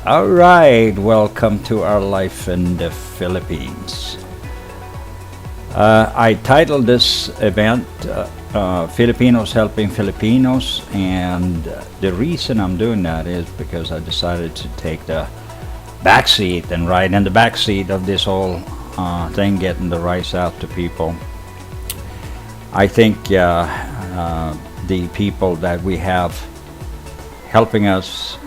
All right, welcome to our life in the Philippines. I titled this event Filipinos Helping Filipinos, and the reason I'm doing that is because I decided to take the back seat and ride in the back seat of this whole thing, getting the rice out to people. I think the people that we have helping us,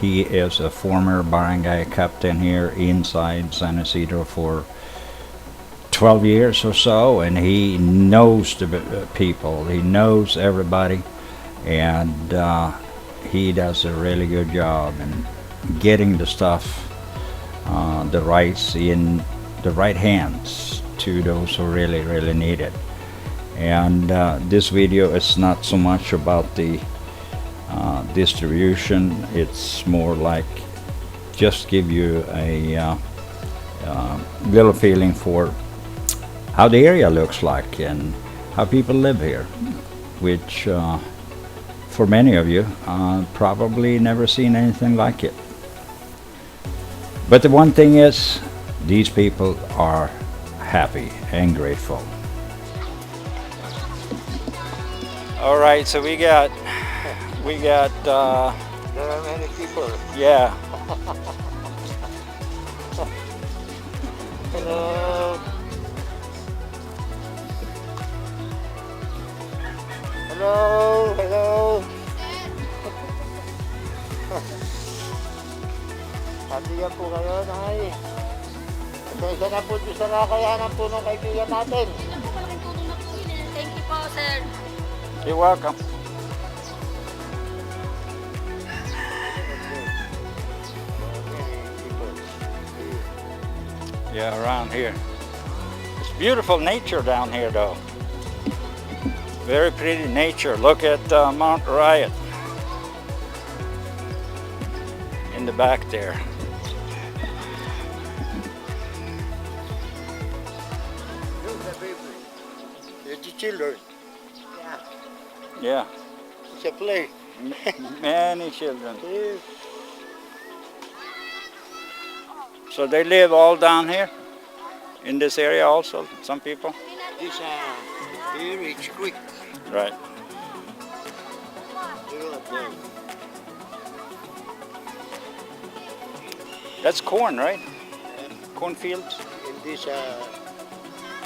he is a former barangay captain here inside San Isidro for 12 years or so, and he knows the people, he knows everybody, and he does a really good job in getting the stuff, the rice in the right hands to those who really need it. And this video is not so much about the distribution, it's more like just give you a little feeling for how the area looks like and how people live here, which for many of you probably never seen anything like it. But the one thing is, these people are happy and grateful. All right, so we got there are many people. Yeah. Hello. Hello, hello. Kaibigan po kayo, Nay. Isa na po sa nakayanan po ng kaibigan natin. Thank you po, sir. You're welcome. Yeah, around here. It's beautiful nature down here, though. Very pretty nature. Look at Mount Riot in the back there. Look, the baby. The children. Yeah, It's a play. many children. So they live all down here in this area also, some people? This here it's quick. Right. That's corn, right? Cornfields? In this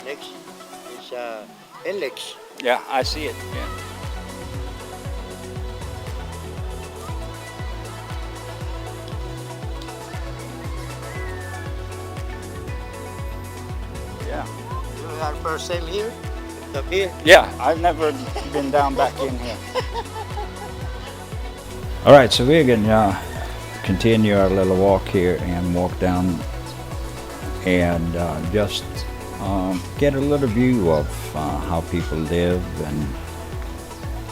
next is Alex. Yeah, I see it. Yeah. Yeah. You are first time here? Come here. Yeah, I've never been down back in here. All right, so we're going to continue our little walk here and walk down and just get a little view of how people live. And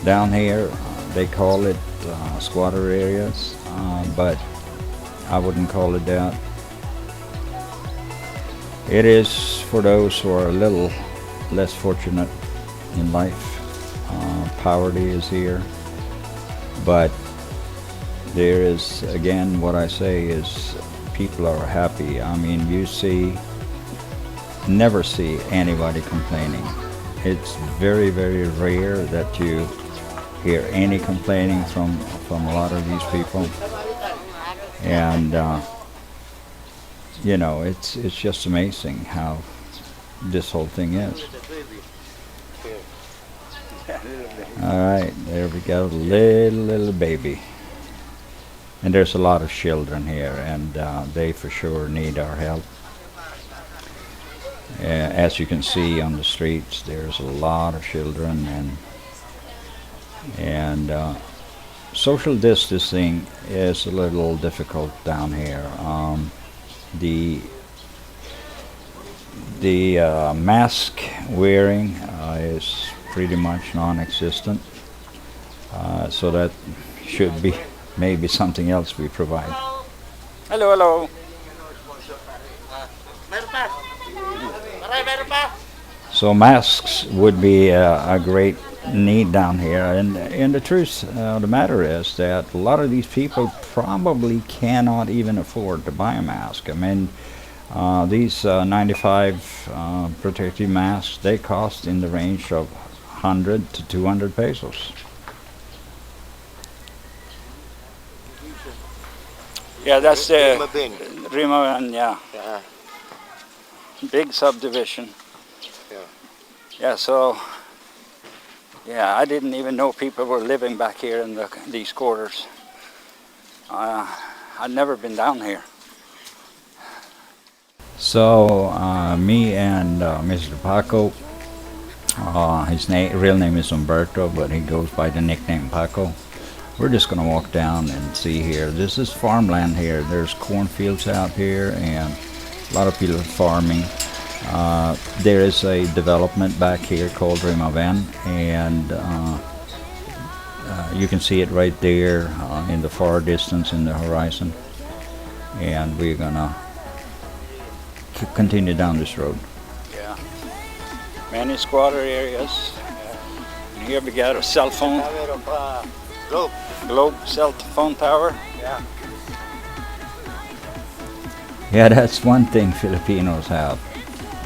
down here, they call it squatter areas, but I wouldn't call it that. It is for those who are a little less fortunate in life. Poverty is here, but there is, again, what I say is people are happy. I mean, never see anybody complaining. It's very rare that you hear any complaining from a lot of these people. And you know, it's just amazing how this whole thing is. All right, there we go, little baby. And there's a lot of children here, and they for sure need our help. As you can see on the streets, there's a lot of children, and social distancing is a little difficult down here. The mask wearing is pretty much non-existent, so that should be maybe something else we provide. Hello. So masks would be a great need down here, and the truth of the matter is that a lot of these people probably cannot even afford to buy a mask. I mean, these 95 protective masks, they cost in the range of 100 to 200 pesos. Yeah, that's the Rimaban, yeah. Yeah. Big subdivision. Yeah. Yeah, so, yeah, I didn't even know people were living back here in these quarters. I'd never been down here. So, me and Mr. Paco, his real name is Umberto, but he goes by the nickname Paco. We're just going to walk down and see here. This is farmland here. There's cornfields out here and a lot of people farming. There is a development back here called Rimaban, and you can see it right there in the far distance in the horizon. And we're going to continue down this road. Yeah. Many squatter areas. And here we got a cell phone. Globe cell phone tower. Yeah. Yeah, that's one thing Filipinos have,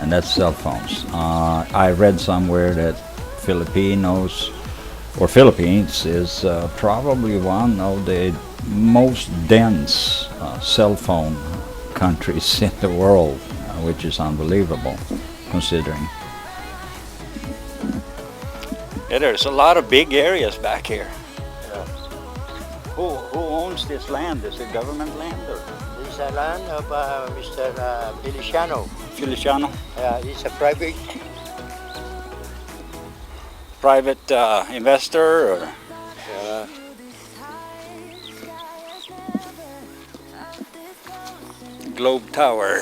and that's cell phones. I read somewhere that Filipinos or Philippines is probably one of the most dense cell phone countries in the world, which is unbelievable considering. Yeah, there's a lot of big areas back here. Who owns this land? Is it government land or? It's a land of Mr. Feliciano. Feliciano? It's a private investor or? Globe Tower.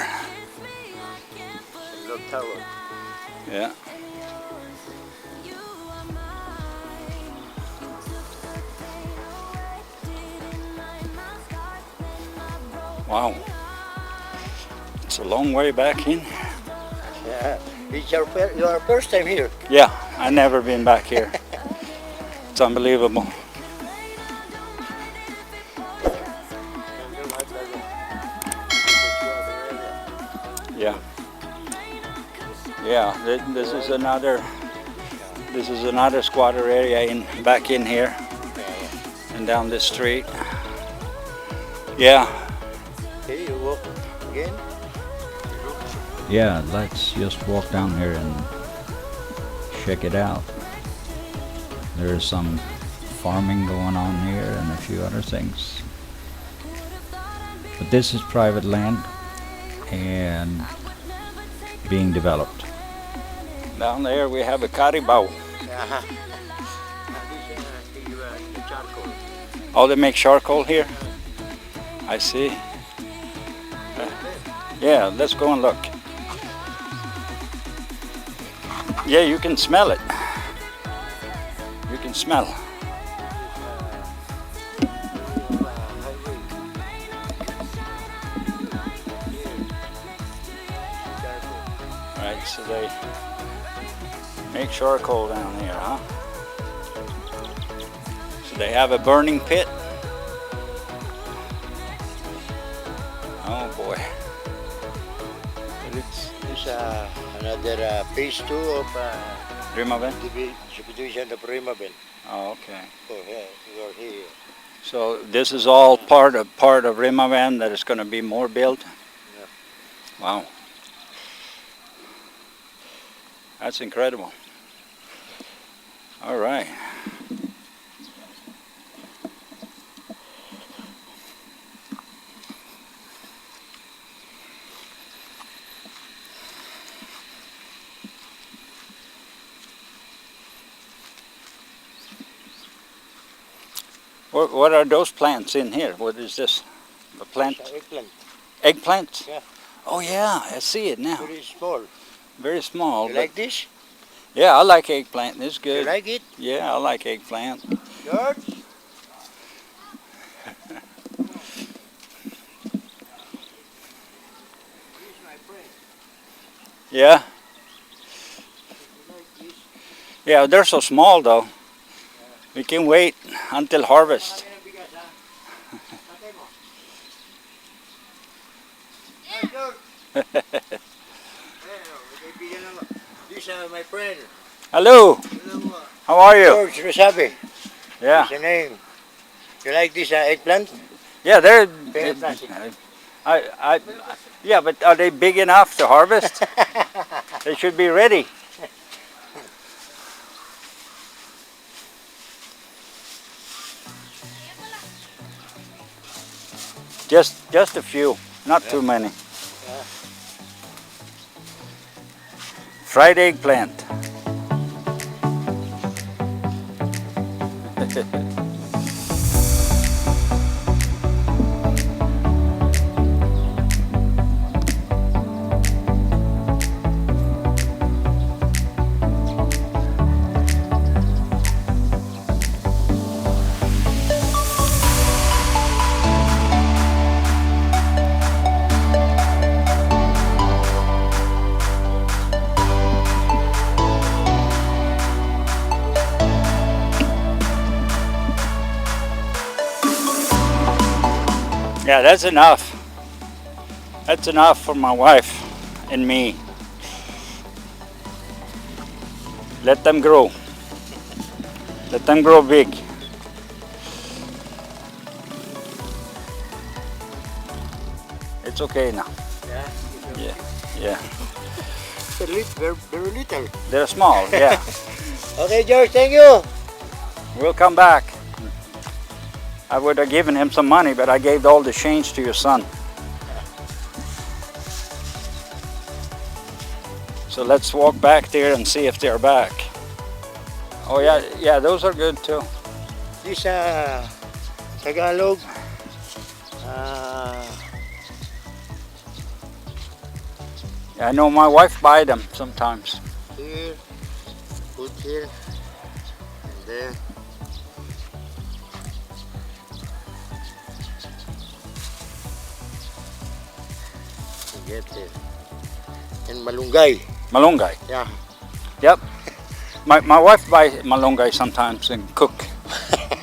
Globe Tower. Yeah. Wow, it's a long way back in. Yeah, it's your first time here. Yeah, I've never been back here. It's unbelievable. Yeah, yeah. This is another squatter area back in here and down this street. Yeah. Okay, you walk again? Yeah, let's just walk down here and check it out. There's some farming going on here and a few other things. But this is private land and being developed. Down there we have a caribao. Charcoal. Oh, they make charcoal here? I see. Yeah, let's go and look. Yeah, you can smell it. You can smell. Right, so they make charcoal down here, huh? So they have a burning pit. Oh boy. It's another phase 2 of Rimaban? subdivision of Rimaban. Oh, okay. Oh, yeah, we are here. So this is all part of Rimaban that is going to be more built? Yeah. Wow. That's incredible. All right. What are those plants in here? What is this? A plant? Eggplant. Eggplants? Yeah. Oh yeah, I see it now. Very small. Very small. You but like this? yeah, I like eggplant. It's good. You like it? Yeah, I like eggplant. George? Yeah? Yeah, they're so small though. We can wait until harvest. This is my friend. Hello, how are you? George Rosabe. Yeah, That's the name. You like this eggplant? yeah, they're. Fantastic. Yeah, but are they big enough to harvest? They should be ready. Just a few, not too many. Fried eggplant. Yeah, that's enough. That's enough for my wife and me. Let them grow. Let them grow big. It's okay now. Yeah. Yeah, yeah. Very little. They're small, yeah. Okay, George, thank you. We'll come back. I would have given him some money, but I gave all the change to your son. So let's walk back there and see if they're back. Oh yeah, yeah, those are good too. This Tagalog. I know my wife buy them sometimes. Here, put here, and there. Get it. And malunggay. Malunggay. Yeah. Yep. My wife buy malunggay sometimes and cook.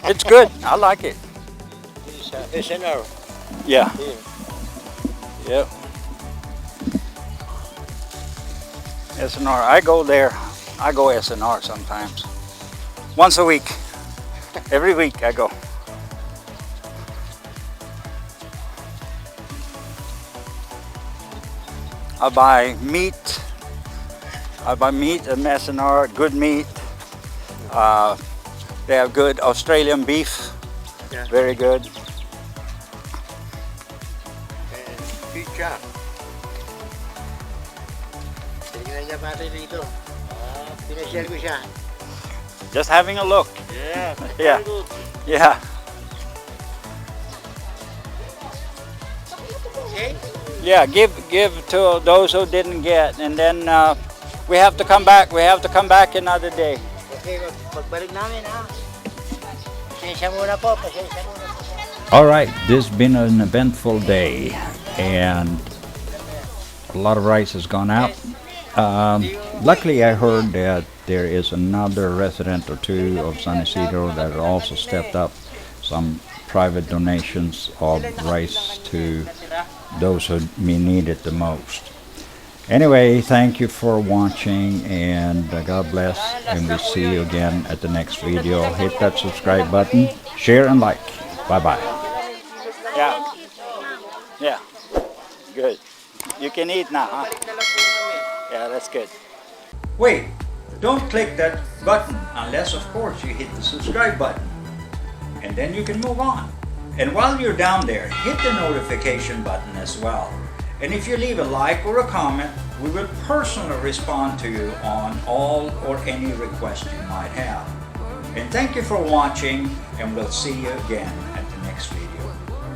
It's good. I like it. This SNR. Yeah. Here. Yep. SNR. I go there. I go SNR sometimes. Once a week. Every week I go. I buy meat. I buy meat at SNR, good meat. They have good Australian beef. Yeah. Very good. And pizza. Tingnan niya pati dito. Pinashare ko siya. Just having a look. Yeah. Yeah. Very good. Yeah. Okay. Yeah, give to those who didn't get, and then we have to come back. We have to come back another day. Okay, pagbalik namin ha. Pasensya muna po, pasensya muna po. All right, this has been an eventful day, and a lot of rice has gone out. Luckily, I heard that there is another resident or two of San Isidro that also stepped up some private donations of rice to those who may need it the most. Anyway, thank you for watching, and God bless, and we'll see you again at the next video. Hit that subscribe button, share and like. Bye-bye. Yeah. Yeah. Good. You can eat now, huh? Yeah, that's good. Wait, don't click that button unless, of course, you hit the subscribe button. And then you can move on. And while you're down there, hit the notification button as well. And if you leave a like or a comment, we will personally respond to you on all or any request you might have. And thank you for watching, and we'll see you again at the next video.